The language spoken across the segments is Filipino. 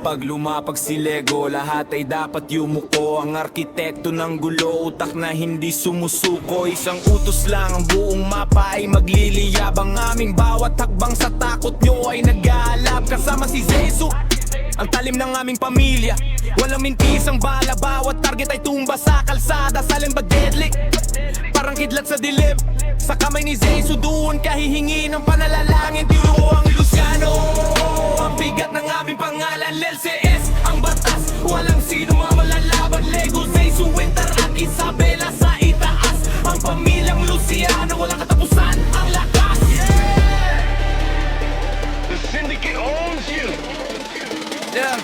Pag lumapag si Lego, lahat ay dapat yumuko. Ang arkitekto ng gulo, utak na hindi sumusuko. Isang utos lang, ang buong mapa ay magliliyab. Ang aming bawat hakbang sa takot nyo ay nag-aalab. Kasama si Zesu, ang talim ng aming pamilya. Walang mintis ang bala, bawat target ay tumba sa kalsada. Silent but deadly, parang kidlat sa dilim. Sa kamay ni Zesu, doon kahihingi ng panalalangin. Tiro ang Luciano, ang bigat ng aming pangalan. LCS, ang batas, walang sino malalaban. Lego, Zesu, Winter at Isabela sa itaas. Ang pamilyang Luciano, walang katapusan, ang lakas. The syndicate owns you. Yeah.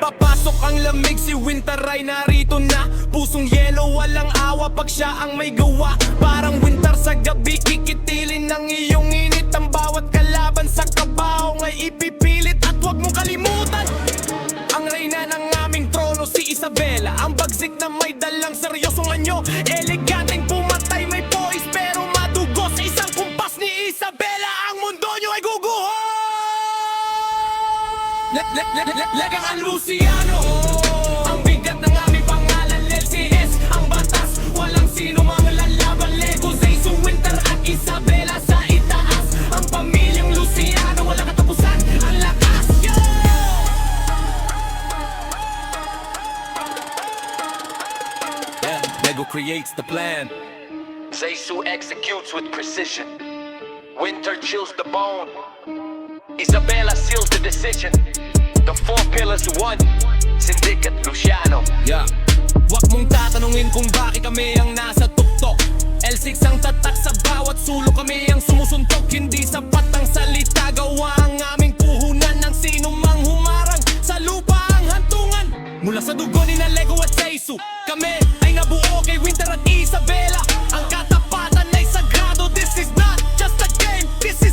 Papasok ang lamig, si Winter ay narito na. Pusong yelo, walang awa pag siya ang may gawa. Parang winter sa gabi, kikitilin ng iyong init. Ang bawat kalaban sa kabaong ay ipipilit. At huwag mong kalimutan, ang reyna ng aming trono, si Isabela. Ang bagsik na may dalang seryosong anyo. Eleganteng pumatay, may poise pero madugo. Sa isang kumpas ni Isabela, ang mundo nyo ay guguho. Legang ang Luciano, ang bigat ng aming pangalan. LCS, ang batas, walang sino mga lalaban. Lego, Zesu, Winter at Isabela sa itaas. Ang pamilyang Luciano, walang katapusan, ang lakas. Yeah, Lego creates the plan, Zesu executes with precision. Winter chills the bone. Isabela seals the decision. The four pillars one, Syndicate Luciano. yeah. Wag mong tatanungin kung bakit kami ang nasa tuktok. L6 ang tatak sa bawat sulok, kami ang sumusuntok. Hindi sapat ang salita, gawa ang aming puhunan. Ng sino mang humarang sa lupa ang hantungan. Mula sa dugo ni na Lego at Zesu, kami ay nabuo kay Winter at Isabela. Ang katapatan ay sagrado. This is not just a game, this is